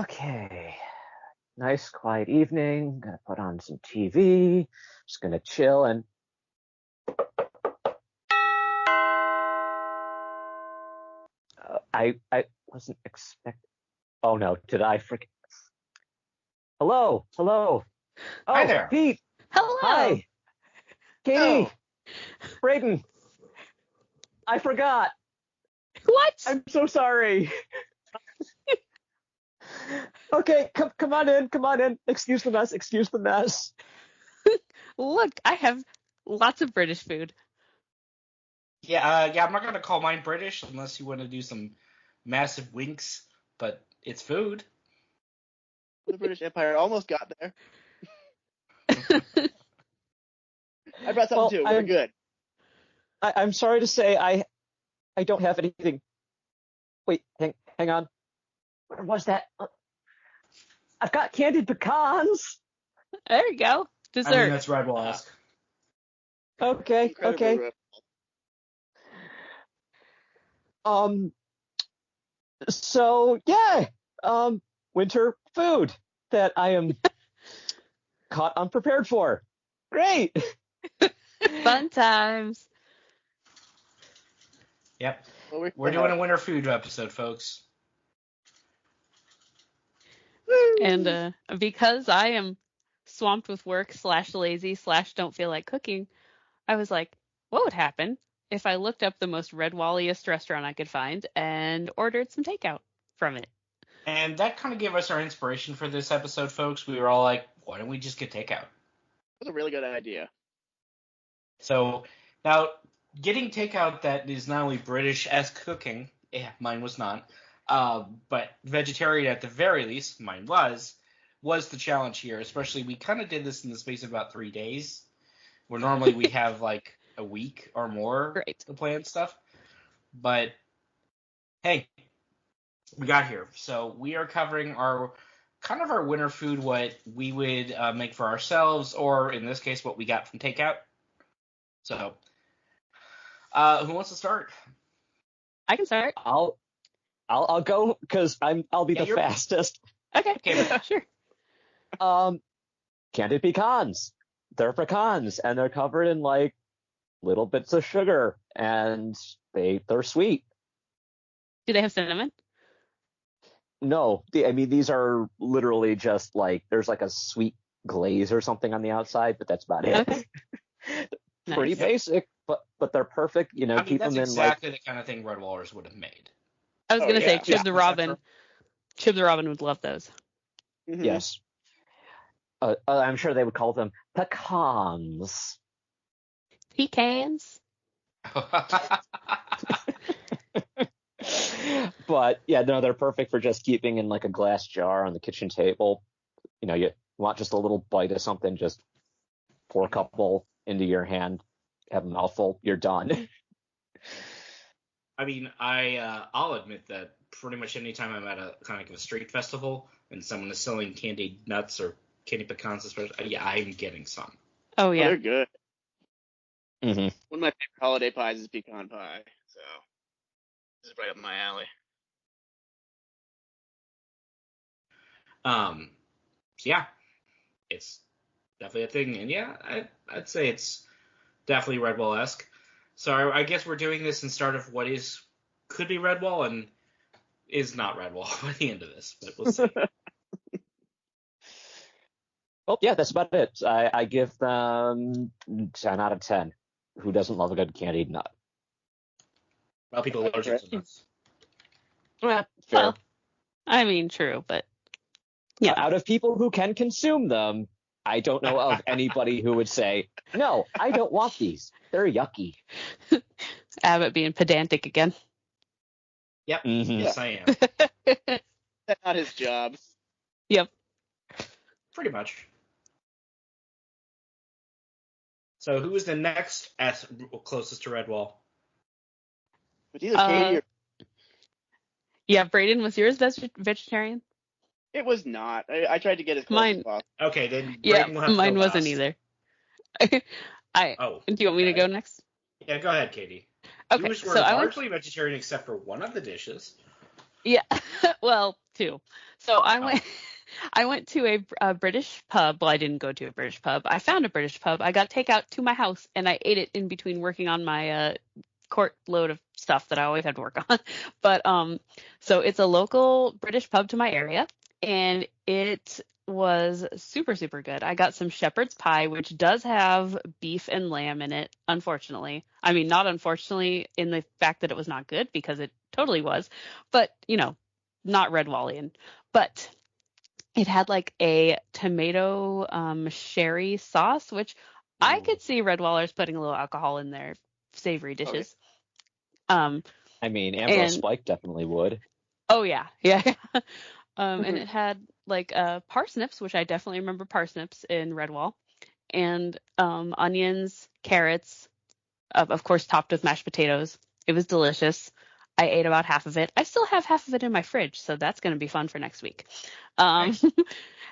Okay. Nice, quiet evening. Gonna put on some TV. Just gonna chill and. I wasn't expecting. Oh no, did I forget? Hello, hello. Hi Oh, there. Pete. Hello. Hi. Katie. Oh. Braden. I forgot. What? I'm so sorry. Okay, come on in, come on in. Excuse the mess, excuse the mess. Look, I have lots of British food. Yeah, I'm not gonna call mine British unless you want to do some massive winks, but it's food. The British Empire almost got there. I brought something too. We're good. I'm sorry to say I don't have anything. Wait, hang on. Where was that? I've got candied pecans. There you go. Dessert. I mean, that's Redwall-esque. Okay, Incredibly okay. rare. So yeah, winter food that I am caught unprepared for. Great. Fun times. Yep. Well, We're doing a winter food episode, folks. And because I am swamped with work / lazy / don't feel like cooking, I was like, what would happen if I looked up the most Redwalliest restaurant I could find and ordered some takeout from it? And that kind of gave us our inspiration for this episode, folks. We were all like, why don't we just get takeout? That's a really good idea. So now, getting takeout that is not only British-esque cooking, mine was not, but vegetarian at the very least, mine was the challenge here. Especially, we kind of did this in the space of about 3 days, where normally we have like a week or more to plan stuff. But hey, we got here. So we are covering our winter food, what we would make for ourselves, or in this case, what we got from takeout. So, who wants to start? I can start. I'll go because I'll be the fastest. Okay, sure. Candied pecans. They're pecans and they're covered in like little bits of sugar and they're sweet. Do they have cinnamon? No, these are literally just like there's like a sweet glaze or something on the outside, but that's about it. Okay. Pretty basic, but they're perfect. You know, keep that's them in exactly the kind of thing Redwallers would have made. I was gonna say Chib the Robin. Chib the Robin would love those. Mm-hmm. Yes. I'm sure they would call them pecans. Pecans. But yeah, no, they're perfect for just keeping in like a glass jar on the kitchen table. You know, you want just a little bite of something, just pour a couple into your hand, have a mouthful, you're done. I mean, I'll admit that pretty much any time I'm at a kind of like a street festival and someone is selling candied nuts or candied pecans, especially, I'm getting some. Oh yeah, they're good. Mm-hmm. One of my favorite holiday pies is pecan pie, so this is right up my alley. So yeah, it's definitely a thing, and yeah, I'd say it's definitely Redwall-esque. So I guess we're doing this instead of what could be Redwall and is not Redwall by the end of this, but we'll see. Well, yeah, that's about it. I give them 10 out of 10. Who doesn't love a good candied nut? Well, people are allergic to nuts. Yeah, fair. Well, I mean, true, but yeah. Out of people who can consume them, I don't know of anybody who would say, no, I don't want these. They're yucky. Abbott being pedantic again. Yep. Mm-hmm. Yes, I am. That's not his job. Yep. Pretty much. So who is the next closest to Redwall? It's either Katie or... Yeah, Braden, was yours vegetarian? It was not. I tried to get as close as possible. Okay, then Braden will have to mine go wasn't last. either. Do you want me to go next? Yeah, go ahead, Katie. Okay, Yours were so largely vegetarian except for one of the dishes. Yeah, well, two. So I Oh. went I went to a British pub. Well, I didn't go to a British pub. I found a British pub. I got takeout to my house, and I ate it in between working on my court load of stuff that I always had to work on. But so it's a local British pub to my area, and it was super super good. I got some shepherd's pie, which does have beef and lamb in it. Unfortunately, I mean not unfortunately in the fact that it was not good because it totally was, but not red Wallian. But it had like a tomato sherry sauce, which I Ooh. could see Red Wallers putting a little alcohol in their savory Okay. dishes. Um, I mean, Ambrose and Spike definitely would. oh yeah, yeah. And Mhm. it had like parsnips, which I definitely remember parsnips in Redwall, and onions, carrots, of course topped with mashed potatoes. It was delicious. I ate about half of it. I still have half of it in my fridge, so that's going to be fun for next week. Nice.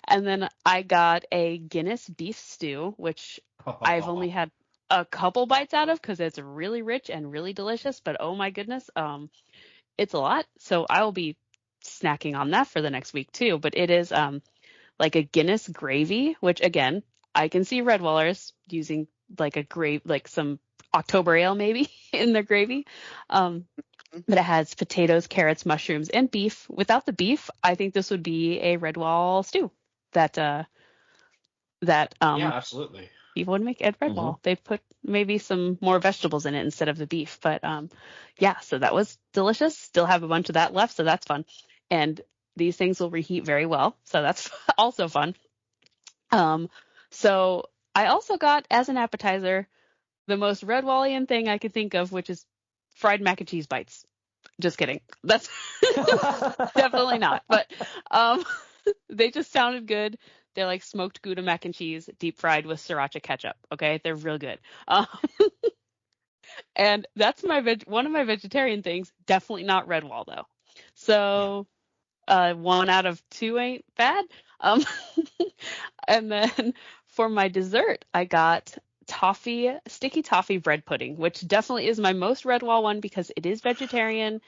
And then I got a Guinness beef stew, which I've only had a couple bites out of because it's really rich and really delicious. But oh my goodness, it's a lot. So I will be snacking on that for the next week too. But it is like a Guinness gravy, which again I can see Red Wallers using like a like some October ale maybe in their gravy. Um, but it has potatoes, carrots, mushrooms, and beef. Without the beef, I think this would be a Redwall stew that Yeah, absolutely. people would make at Hmm. Redwall. They put maybe some more vegetables in it instead of the beef. But yeah, so that was delicious. Still have a bunch of that left, so that's fun. And these things will reheat very well, so that's also fun. Um, so I also got as an appetizer the most Redwallian thing I could think of, which is fried mac and cheese bites. Just kidding. That's definitely not. But um, they just sounded good. They're like smoked Gouda mac and cheese, deep fried with sriracha ketchup. Okay, they're real good. And that's one of my vegetarian things. Definitely not Redwall though. Yeah. So 1 out of 2 ain't bad. Um, and then for my dessert, I got sticky toffee bread pudding, which definitely is my most Redwall one because it is vegetarian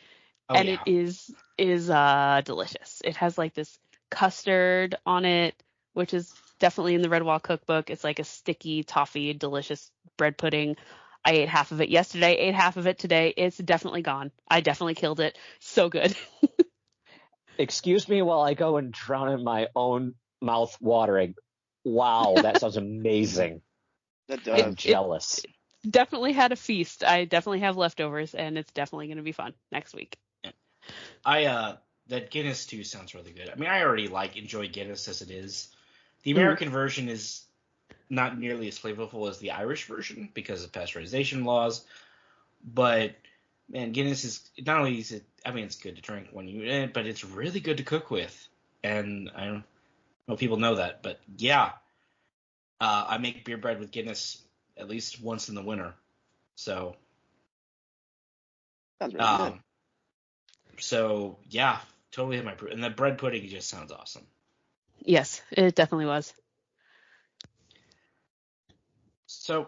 Oh and it yeah. is delicious. It has like this custard on it, which is definitely in the Redwall cookbook. It's like a sticky toffee, delicious bread pudding. I ate half of it yesterday, ate half of it today. It's definitely gone. I definitely killed it. So good. Excuse me while I go and drown in my own mouth watering. Wow, that sounds amazing. That It I'm does. it jealous. definitely had a feast. I definitely have leftovers, and it's definitely going to be fun next week. I that Guinness too sounds really good. I mean, I already enjoy Guinness as it is. The Mhm. American version is not nearly as flavorful as the Irish version because of pasteurization laws, but man, Guinness is not only is it. I mean, it's good to drink when but it's really good to cook with. And I don't know if people know that, but yeah, I make beer bread with Guinness at least once in the winter. So, Sounds really good. um, so yeah, totally have my proof. And the bread pudding just sounds awesome. Yes, it definitely was. So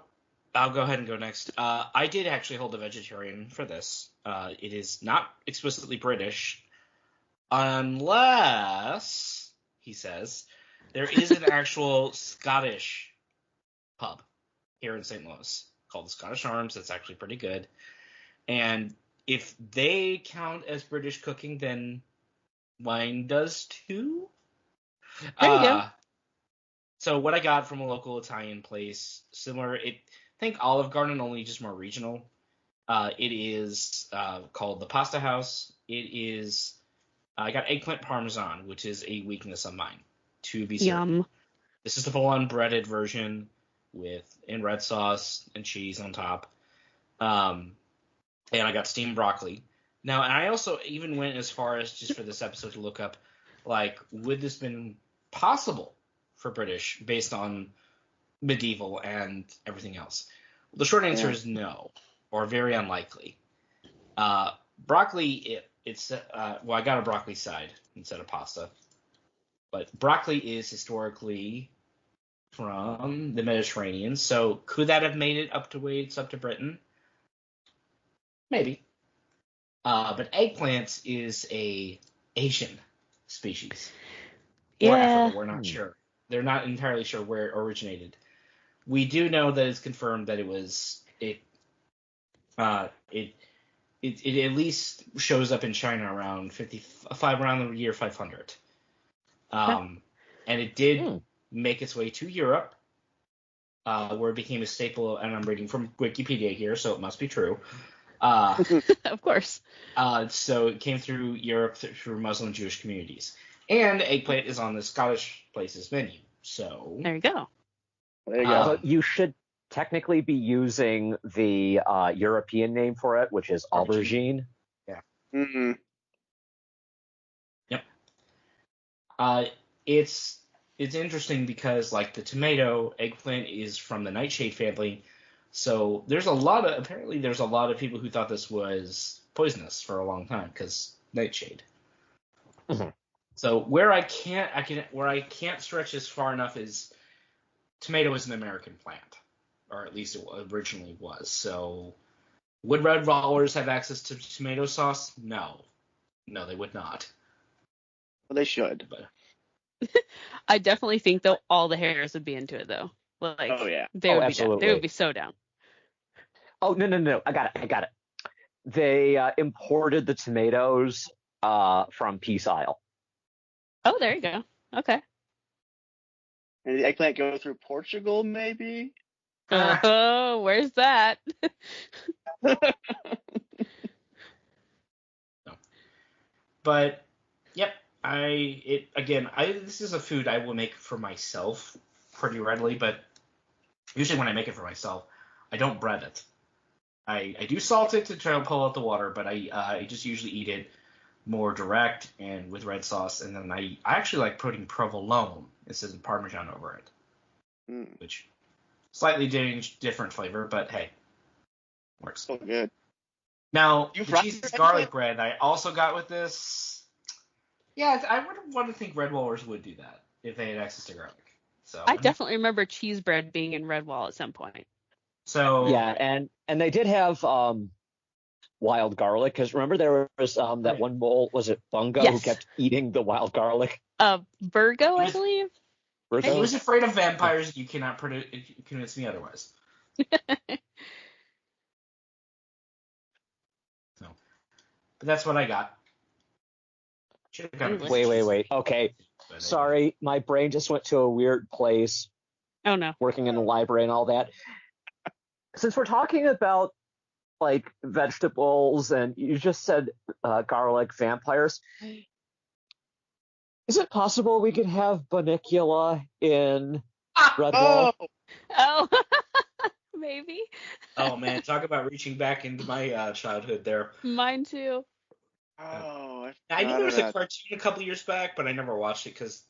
I'll go ahead and go next. I did actually hold a vegetarian for this. It is not explicitly British, unless, he says, there is an actual Scottish pub here in St. Louis called the Scottish Arms. That's actually pretty good. And if they count as British cooking, then wine does too. There you go. So what I got from a local Italian place, similar, think Olive Garden, only just more regional. It is called the Pasta House. It is I got eggplant parmesan, which is a weakness of mine, to be certain. Yum. This is the full-on breaded version in red sauce and cheese on top. And I got steamed broccoli. Now, and I also even went as far as just for this episode to look up, like, would this been possible for British based on medieval and everything else? The short answer Yeah. is no, or very unlikely. Broccoli, it's well, I got a broccoli side instead of pasta, but broccoli is historically from the Mediterranean, so could that have made it up to where it's up to Britain? Maybe. But eggplant is a Asian species. Or Yeah. Africa, we're not sure. They're not entirely sure where it originated. We do know that it's confirmed that it at least shows up in China around around the year 500. And it did make its way to Europe, where it became a staple. And I'm reading from Wikipedia here, so it must be true. Of course. So it came through Europe through Muslim Jewish communities. And eggplant is on the Scottish Places menu. So There you go. There you go. But you should technically be using the European name for it, which is aubergine. Mm-hmm. Yep. It's interesting because like the tomato, eggplant is from the nightshade family. So there's a lot of people who thought this was poisonous for a long time because nightshade. Mhm. So where I can't stretch this far enough is tomato is an American plant, or at least it originally was. So would red rollers have access to tomato sauce? No, they would not. Well, they should. But I definitely think though all the hares would be into it though. Like Oh, yeah. they would be down. Absolutely. They would be so down. Oh, no. I got it. They imported the tomatoes from Peace Isle. Oh, there you go. Okay. And the eggplant go through Portugal, maybe? Oh, where's that? But yep, this is a food I will make for myself pretty readily, but usually when I make it for myself, I don't bread it. I do salt it to try to pull out the water, but I just usually eat it more direct and with red sauce, and then I actually like putting provolone instead of Parmesan over it, which slightly different flavor, but hey, works. So good. Now, You the fry cheese your garlic bread I also got with this. Yeah, I would want to think Red Wallers would do that if they had access to garlic. So I definitely remember cheese bread being in Redwall at some point. So Yeah, and they did have wild garlic, because remember there was that one mole, was it Bungo, who Yes. kept eating the wild garlic? Virgo, He I was- believe. Virgo? he was afraid of vampires. You cannot convince me otherwise. So, but that's what I got. Should have gotten Wait. Okay, but sorry, my brain just went to a weird place, Oh no. working in the library and all that. Since we're talking about like vegetables, and you just said garlic vampires, is it possible we could have Bunnicula in Redwall? Oh, maybe. Oh man, talk about reaching back into my childhood there. Mine too. Oh, I knew there was a that. cartoon a couple years back, but I never watched it because,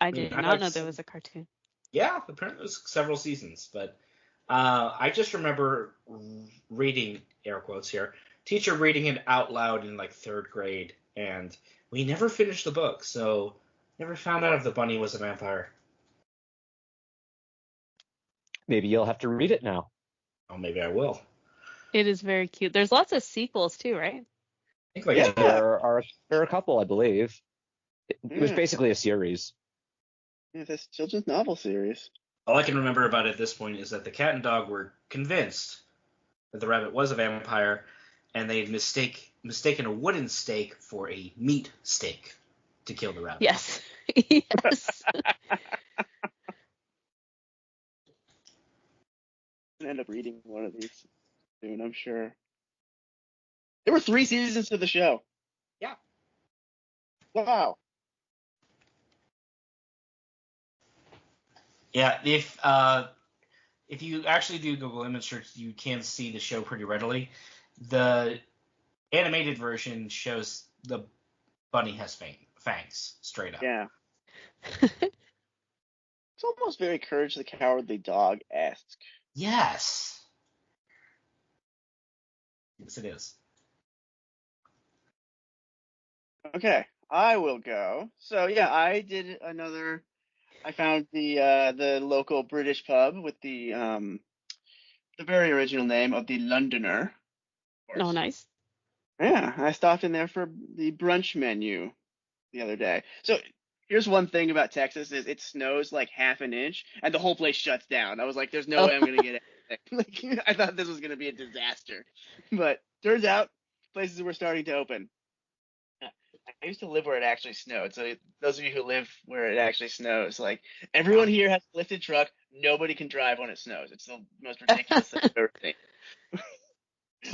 I did I not like know there was a cartoon. yeah, apparently it was several seasons. But I just remember reading, air quotes here, teacher reading it out loud in like third grade, and we never finished the book, so never found out if the bunny was a vampire. Maybe you'll have to read it now. Oh, maybe I will. It is very cute. There's lots of sequels too, right? I think like Yeah, there are a couple, I believe. It was Yeah. basically a series. Yeah, this children's novel series. all I can remember about it at this point is that the cat and dog were convinced that the rabbit was a vampire, and they had mistaken a wooden stake for a meat stake to kill the rabbit. Yes. Yes. I'm gonna end up reading one of these soon, I'm sure. There were 3 seasons to the show. Yeah. Wow. Yeah, if you actually do Google image search, you can see the show pretty readily. The animated version shows the bunny has fangs straight up. Yeah. It's almost very Courage the Cowardly Dog-esque. Yes. Yes, it is. Okay, I will go. So yeah, I found the local British pub with the very original name of the Londoner. Of Oh, course. nice. Yeah, I stopped in there for the brunch menu the other day. So here's one thing about Texas is it snows like half an inch and the whole place shuts down. I was like, there's no Oh. way I'm gonna get it. Like I thought this was gonna be a disaster. But turns out places were starting to open. I used to live where it actually snowed. So those of you who live where it actually snows, like everyone here has a lifted truck. Nobody can drive when it snows. It's the most ridiculous thing I've ever seen.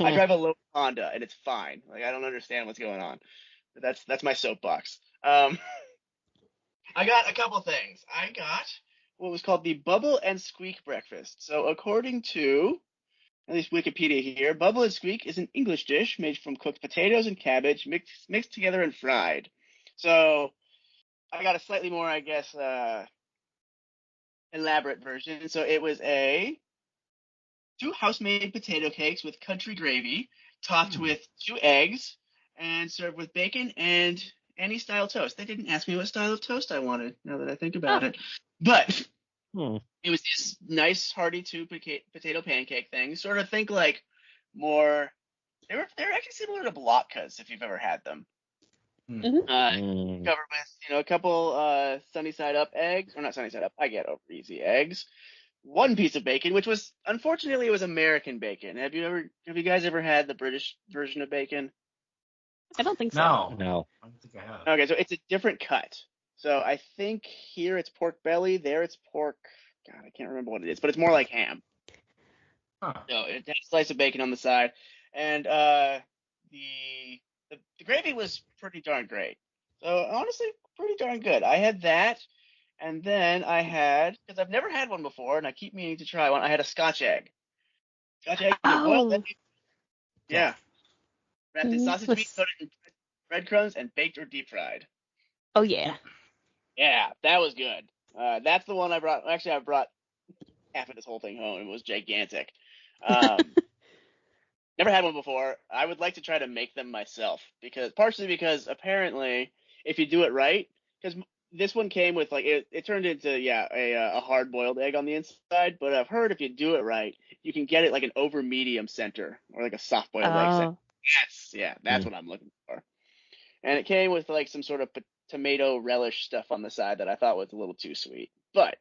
I drive a low Honda and it's fine. Like I don't understand what's going on. But that's my soapbox. I got a couple things. I got what was called the Bubble and Squeak breakfast. So according to at least Wikipedia here, Bubble and Squeak is an English dish made from cooked potatoes and cabbage mixed together and fried. So I got a slightly more, I guess, elaborate version. So it was two house-made potato cakes with country gravy, topped with 2 eggs, and served with bacon and any style toast. They didn't ask me what style of toast I wanted, now that I think about it. But it was this nice, hearty potato pancake thing. Sort of think like more. They're actually similar to Blotkas if you've ever had them. Covered with a couple sunny side up eggs, or not sunny side up. I get over easy eggs. 1 piece of bacon, which was unfortunately it was American bacon. Have you guys ever had the British version of bacon? I don't think so. No. I don't think I have. Okay, so it's a different cut. So I think here it's pork belly, there it's pork. God, I can't remember what it is, but it's more like ham. Huh. So it has a slice of bacon on the side, and the gravy was pretty darn great. So honestly, pretty darn good. I had that, and then I had, because I've never had one before, and I keep meaning to try one. I had a Scotch egg. Scotch egg, boiled egg. Yeah, wrapped in sausage meat, coated in breadcrumbs, and baked or deep fried. Oh yeah. Yeah, that was good. That's the one I brought. Actually, I brought half of this whole thing home. It was gigantic. Never had one before. I would like to try to make them myself partially because apparently if you do it right, because this one came with like it turned into a hard boiled egg on the inside, but I've heard if you do it right, you can get it like an over medium center or like a soft boiled egg center. That's what I'm looking for. And it came with like some sort of tomato relish stuff on the side that I thought was a little too sweet, but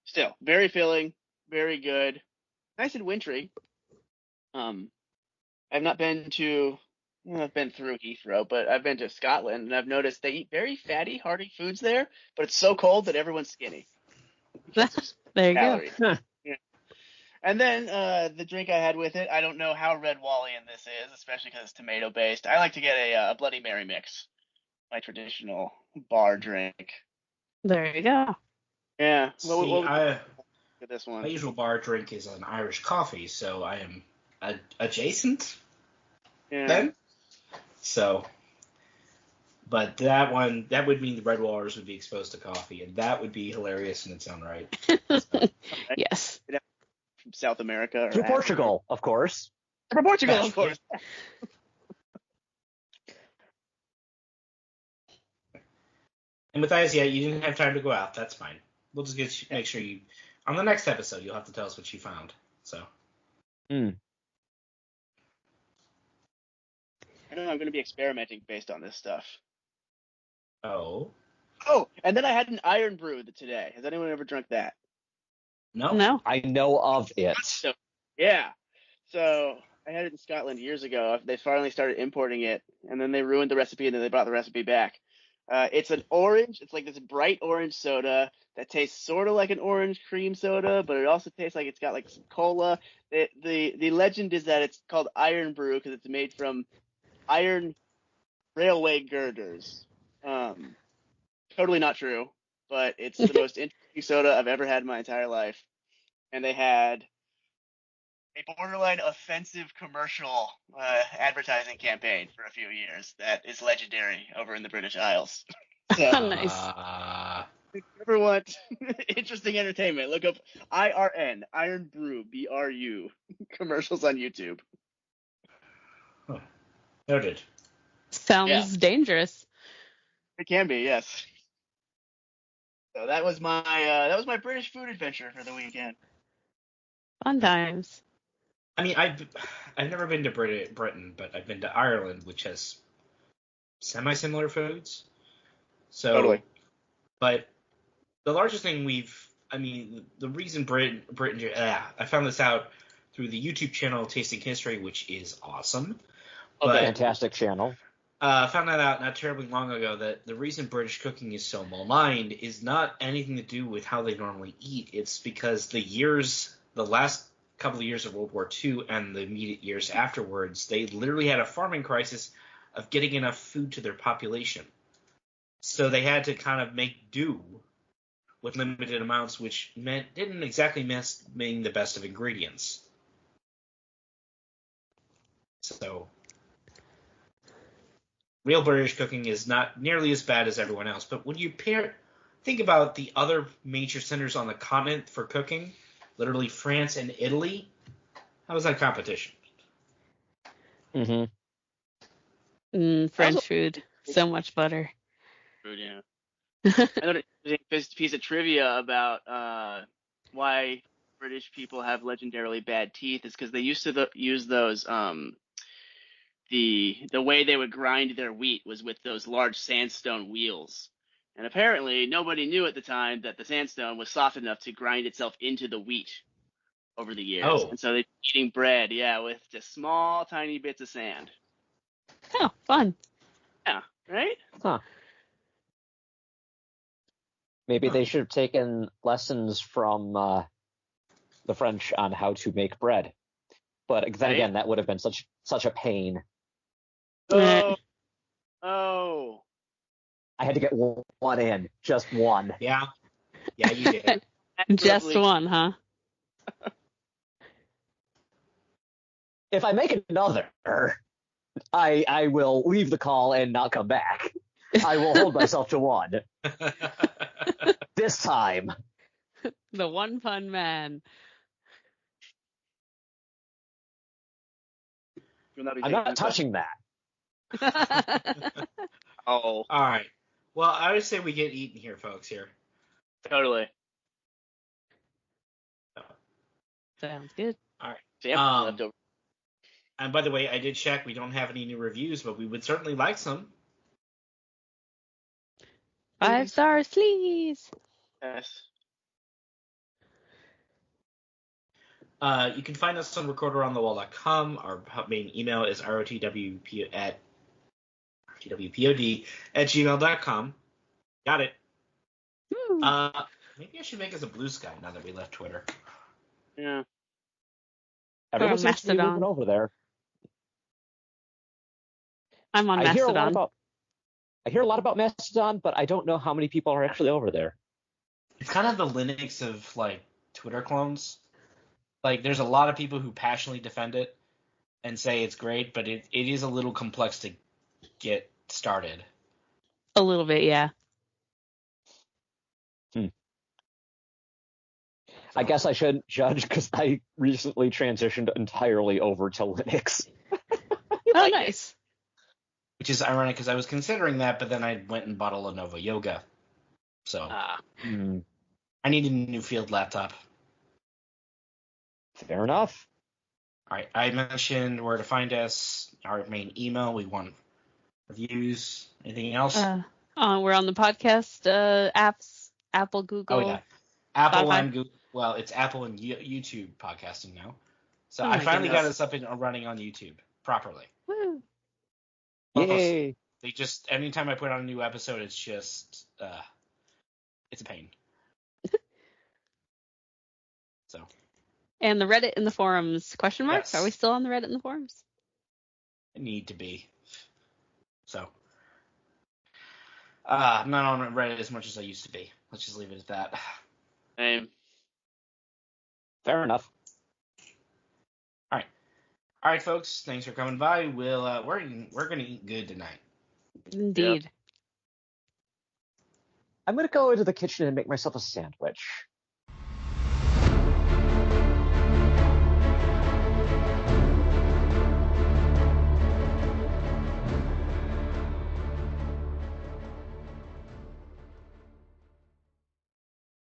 still very filling, very good, nice and wintry. I've not been to, I've been through Heathrow, but I've been to Scotland, and I've noticed they eat very fatty, hearty foods there, but it's so cold that everyone's skinny. There you Calories. go. Yeah. And then the drink I had with it, I don't know how Red Wallian this is, especially because it's tomato based. I like to get a Bloody Mary mix, my traditional bar drink. There you go. Yeah. See, With this one? my usual bar drink is an Irish coffee, so I am adjacent. Yeah. Then, so, but that would mean the Red Wallers would be exposed to coffee, and that would be hilarious in its own right. So. Yes. From South America or Through Portugal, of course. From Portugal, of course. And Matthias, you didn't have time to go out. That's fine. We'll just make sure you on the next episode you'll have to tell us what you found. So. I don't know. I'm going to be experimenting based on this stuff. Oh, and then I had an iron brew today. Has anyone ever drunk that? No. I know of it. Yeah. So I had it in Scotland years ago. They finally started importing it, and then they ruined the recipe, and then they brought the recipe back. It's an orange. It's like this bright orange soda that tastes sort of like an orange cream soda, but it also tastes like it's got like some cola. The legend is that it's called iron brew because it's made from iron railway girders. Totally not true, but it's the most interesting soda I've ever had in my entire life. And they had a borderline offensive commercial advertising campaign for a few years that is legendary over in the British Isles. So, Nice. if you ever want interesting entertainment, look up IRN, Iron Brew, BRU, commercials on YouTube. noted. Sounds dangerous. It can be, yes. So that was my British food adventure for the weekend. Fun times. I mean, I've never been to Britain, but I've been to Ireland, which has semi-similar foods. So, Totally. but the largest thing the reason Britain, I found this out through the YouTube channel Tasting History, which is awesome. But Fantastic channel. found that out not terribly long ago that the reason British cooking is so maligned is not anything to do with how they normally eat. It's because the last couple of years of World War II and the immediate years afterwards, they literally had a farming crisis of getting enough food to their population. So they had to kind of make do with limited amounts, which didn't exactly mean the best of ingredients. So real British cooking is not nearly as bad as everyone else. But when you think about the other major centers on the continent for cooking, literally France and Italy, how is that competition? Mm-hmm. French food, so much butter. Food, yeah. I know a piece of trivia about why British people have legendarily bad teeth is because they used to use those the way they would grind their wheat was with those large sandstone wheels. And apparently nobody knew at the time that the sandstone was soft enough to grind itself into the wheat over the years. Oh. And so they're eating bread, with just small, tiny bits of sand. Oh, fun. Yeah, right? Huh. Maybe they should have taken lessons from the French on how to make bread. But then again, that would have been such a pain. Oh. I had to get one in, just one. Yeah, you did. Just one, huh? If I make another, I will leave the call and not come back. I will hold myself to one. This time. The one pun man. I'm not touching that. Oh. All right. Well, I would say we get eaten here, folks, here. Totally. Sounds good. All right. Left over. And by the way, I did check. We don't have any new reviews, but we would certainly like some. 5 stars, please. Yes. You can find us on recorderonthewall.com. Our main email is rotwpod@gmail.com. Got it. Maybe I should make us a Blue Sky now that we left Twitter. Yeah. Everyone seems to be Mastodon. moving over there. I'm on Mastodon. I hear a lot about Mastodon, but I don't know how many people are actually over there. It's kind of the Linux of Twitter clones. There's a lot of people who passionately defend it and say it's great, but it is a little complex to get started. A little bit, yeah. I guess I shouldn't judge because I recently transitioned entirely over to Linux. Oh, nice. Which is ironic because I was considering that, but then I went and bought a Lenovo Yoga. So I need a new field laptop. Fair enough. All right, I mentioned where to find us, our main email. We want reviews. Anything else? We're on the podcast apps, Apple, Google. Oh, yeah. Apple Spotify. and Google. Well, it's Apple and YouTube podcasting now. So Oh I my finally got goodness. us up and running on YouTube properly. Woo. Yay. They just, anytime I put on a new episode, it's just, it's a pain. So. And the Reddit and the forums, question mark? Yes. Are we still on the Reddit and the forums? I need to be. So. I'm not on Reddit as much as I used to be. Let's just leave it at that. Same. Fair enough. All right, folks. Thanks for coming by. We're gonna eat good tonight. Indeed. I'm going to go into the kitchen and make myself a sandwich.